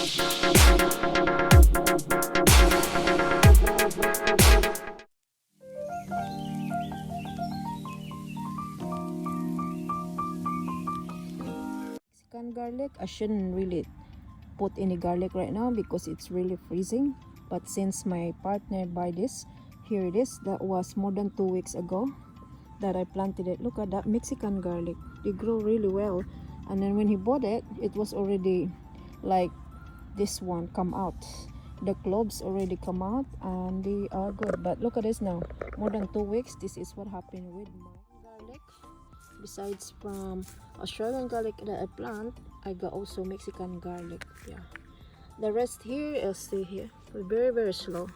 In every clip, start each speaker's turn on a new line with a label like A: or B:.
A: Mexican garlic, I shouldn't really put any garlic right now because it's really freezing, but since my partner buy this, here it is. That was more than 2 weeks ago that I planted it. Look at that Mexican garlic, they grow really well. And then when he bought it, it was already like this one come out, the cloves already come out and they are good. But look at this now, more than 2 weeks. This is what happened with my garlic. Besides from Australian garlic that I plant, I got also Mexican garlic. Yeah, the rest here is still here, very slow.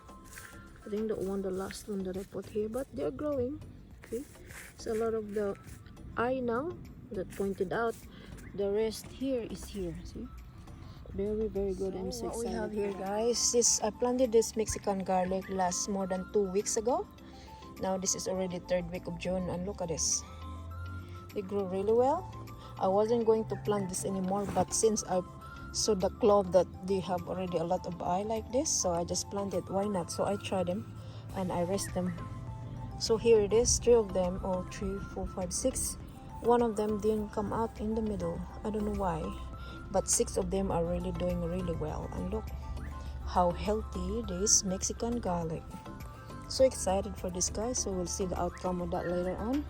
A: I think the last one that I put here, but they're growing. Okay, so a lot of the eye now that pointed out. The rest here is here. See, very good. So I'm so excited. What we have here, guys, this I planted this Mexican garlic last more than 2 weeks ago. Now this is already 3rd week of June, and look at this. They grow really well. I wasn't going to plant this anymore, but since I saw the clove that they have already a lot of eye like this, so I just planted. Why not? So I tried them and I raised them. So here it is, 3 of them, or 3, 4, 5, 6. One of them didn't come out in the middle. I don't know why, but 6 of them are really doing really well. And look how healthy this Mexican garlic. So excited for this, guys. So we'll see the outcome of that later on.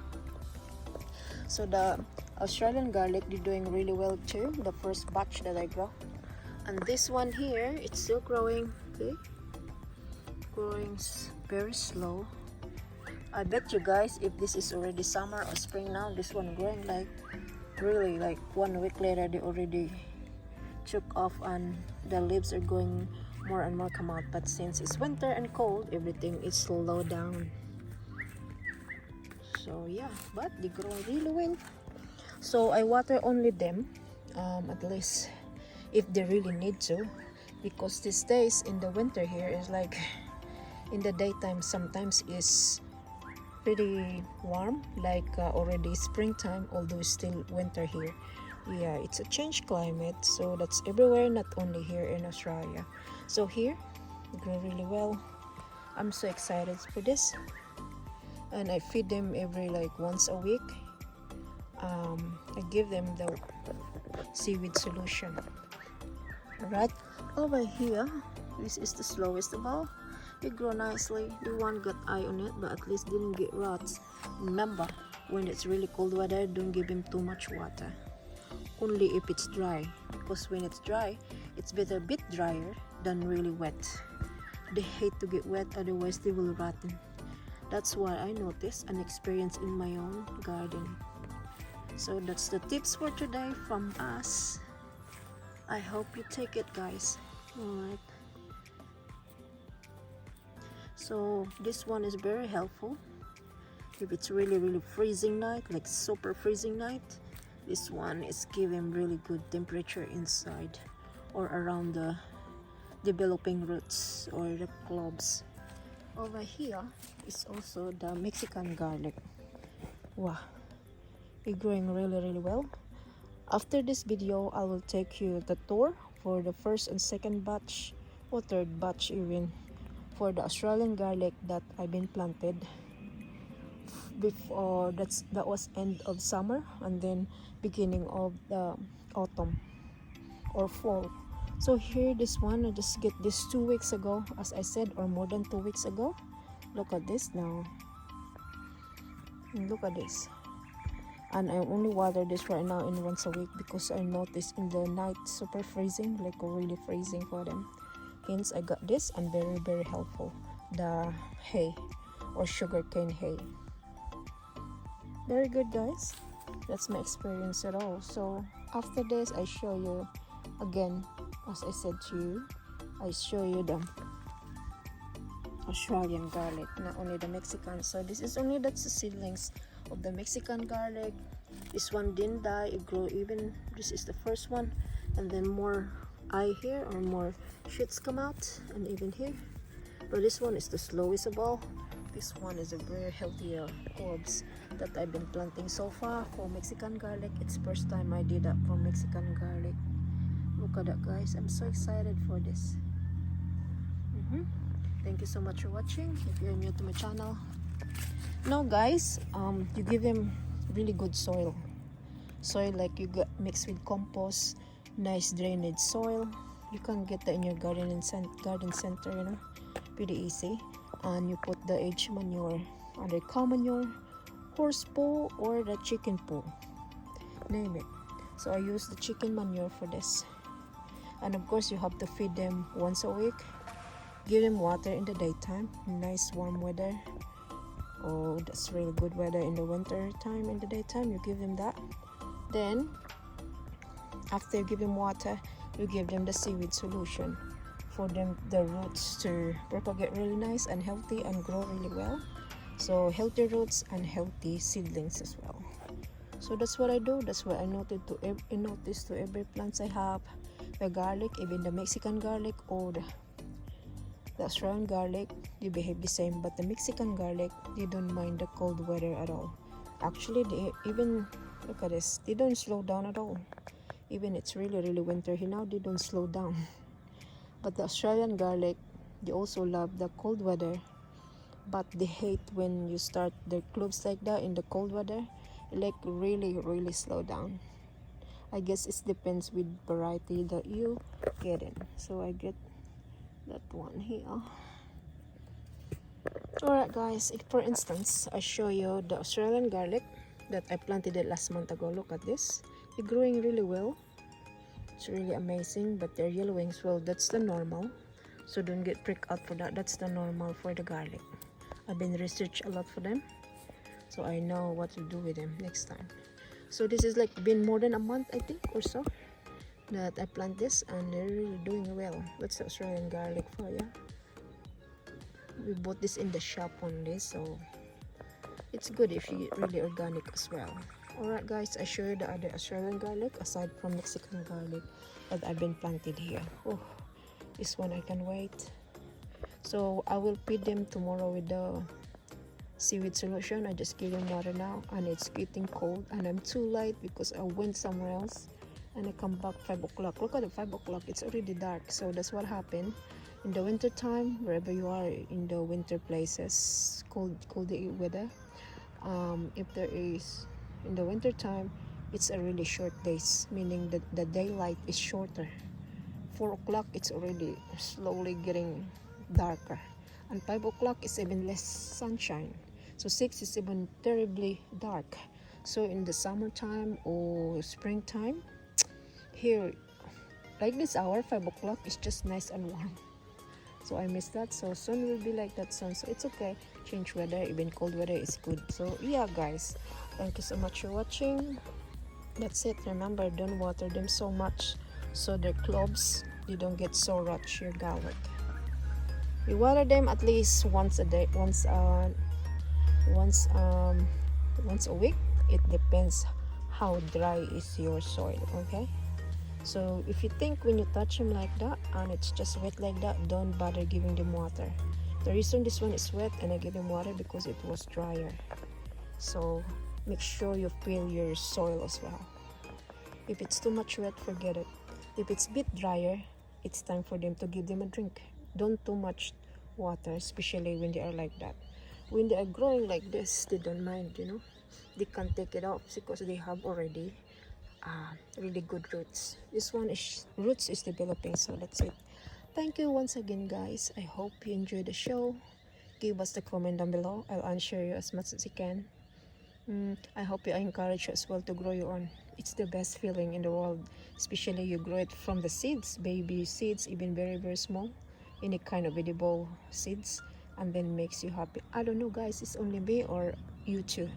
A: So the Australian garlic, they're doing really well too, the first batch that I grow. And this one here, it's still growing. Okay, growing very slow. I bet you guys, if this is already summer or spring now, this one growing like really like 1 week later they already took off and the leaves are going more and more come out. But since it's winter and cold, everything is slowed down. So yeah, but they grow really well. So I water only them at least if they really need to, because these days in the winter here is like in the daytime sometimes is pretty warm, like already springtime, although it's still winter here. Yeah, it's a changed climate, so that's everywhere, not only here in Australia. So here they grow really well. I'm so excited for this, and I feed them every like once a week. I give them the seaweed solution. Right over here, this is the slowest of all. They grow nicely. The one got eye on it, but at least didn't get rots. Remember, when it's really cold weather, don't give him too much water. Only if it's dry, because when it's dry, it's better a bit drier than really wet. They hate to get wet, otherwise they will rotten. That's why I noticed and experienced in my own garden. So that's the tips for today from us. I hope you take it, guys. Alright. So this one is very helpful. If it's really freezing night, like super freezing night, this one is giving really good temperature inside or around the developing roots or the cloves. Over here is also the Mexican garlic. Wow, it's growing really well. After this video, I will take you the tour for the first and second batch or third batch even for the Australian garlic that I've been planted before. That was end of summer and then beginning of the autumn or fall. So here, this one I just get this 2 weeks ago, as I said, or more than 2 weeks ago. Look at this now. Look at this. And I only water this right now in once a week because I noticed in the night super freezing, like really freezing for them. Hence I got this, and very helpful, the hay or sugarcane hay. Very good, guys. That's my experience at all. So after this, I show you again, as I said to you, I show you the Australian garlic, not only the Mexican. So this is only the seedlings of the Mexican garlic. This one didn't die, it grew even. This is the first one, and then more eye here or more shoots come out, and even here. But this one is the slowest of all. This one is a very healthy herbs that I've been planting so far for Mexican garlic. It's first time I did that for Mexican garlic. Look at that, guys. I'm so excited for this. Thank you so much for watching. If you're new to my channel, now guys, you give them really good soil like you got mixed with compost, nice drainage soil. You can get that in your garden center, you know, pretty easy. And you put the H manure, either cow manure, horse poo, or the chicken poo, name it. So I use the chicken manure for this. And of course you have to feed them once a week. Give them water in the daytime, nice warm weather. Oh, that's really good weather in the winter time. In the daytime you give them that. Then after you give them water, you give them the seaweed solution for them, the roots to propagate really nice and healthy and grow really well. So healthy roots and healthy seedlings as well. So that's what I do. That's what I noticed to every plants I have. The garlic, even the Mexican garlic or the Australian garlic, they behave the same. But the Mexican garlic, they don't mind the cold weather at all. Actually, they even, look at this, they don't slow down at all. Even it's really winter here now, they don't slow down. But the Australian garlic, they also love the cold weather, but they hate when you start their cloves like that in the cold weather, like really slow down. I guess it depends with variety that you get in. So I get that one here. Alright guys, for instance, I show you the Australian garlic that I planted it last month ago. Look at this, they're growing really well. It's really amazing, but they're yellowing as well. That's the normal, so don't get freaked out for that. That's the normal for the garlic. I've been research a lot for them, so I know what to do with them next time. So this is like been more than a month, I think, or so, that I plant this, and they're really doing well. That's the Australian garlic for you. We bought this in the shop only, so it's good if you really organic as well. Alright guys, I show you the other Australian garlic aside from Mexican garlic that I've been planted here. Oh, this one I can wait. So I will feed them tomorrow with the seaweed solution. I just give them water now, and it's getting cold, and I'm too late because I went somewhere else and I come back 5 o'clock. Look at the 5 o'clock, it's already dark. So that's what happened in the winter time, wherever you are in the winter places, cold weather. If there is in the winter time, it's a really short days, meaning that the daylight is shorter. 4 o'clock it's already slowly getting darker, and 5 o'clock is even less sunshine. So 6 is even terribly dark. So in the summertime or springtime, here like this hour 5 o'clock is just nice and warm. So I miss that. So soon will be like that soon. So it's okay. Change weather, even cold weather is good. So yeah guys, thank you so much for watching. That's it. Remember, don't water them so much so their cloves, you don't get so rot your garlic. You water them at least once a day, once a week. It depends how dry is your soil. Okay, so if you think when you touch them like that and it's just wet like that, don't bother giving them water. The reason this one is wet and I give them water because it was drier. So make sure you fill your soil as well. If it's too much wet, forget it. If it's a bit drier, it's time for them to give them a drink. Don't too much water, especially when they are like that. When they are growing like this, they don't mind, you know. They can take it off because they have already really good roots. This one is roots is developing. So that's it. Thank you once again guys. I hope you enjoyed the show. Give us the comment down below. I'll answer you as much as I can. I hope you encourage you as well to grow your own. It's the best feeling in the world, especially you grow it from the seeds, baby seeds, even very small, any kind of edible seeds, and then makes you happy. I don't know guys, it's only me or you too.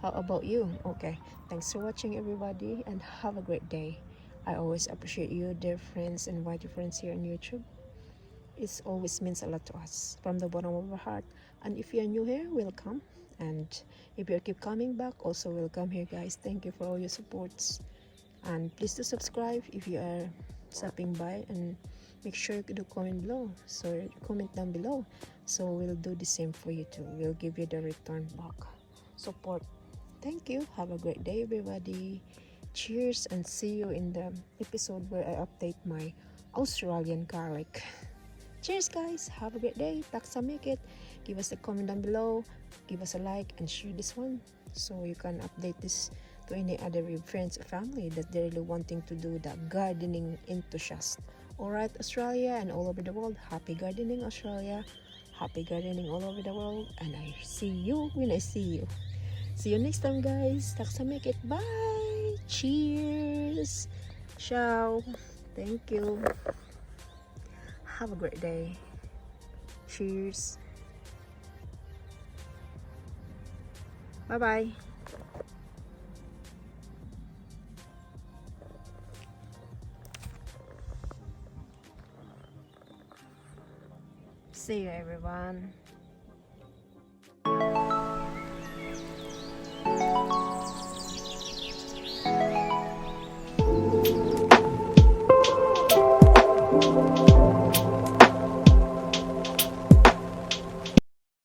A: How about you? Okay, thanks for watching everybody, and have a great day. I always appreciate you, dear friends and mighty friends here on YouTube. It always means a lot to us from the bottom of our heart. And if you're new here, welcome. And if you keep coming back, also welcome here guys. Thank you for all your supports, and please do subscribe if you are stopping by, and make sure you do comment below. So comment down below, so we'll do the same for you too. We'll give you the return back support. Thank you. Have a great day everybody. Cheers, and see you in the episode where I update my Australian garlic. Cheers guys, have a great day. Taksa make it. Give us a comment down below, give us a like, and share this one so you can update this to any other friends or family that they're really wanting to do the gardening enthusiast. Alright, Australia and all over the world, happy gardening Australia, happy gardening all over the world, and I see you when I see you. See you next time guys. Taksa make it. Bye. Cheers. Ciao. Thank you. Have a great day. Cheers. Bye-bye. See you everyone.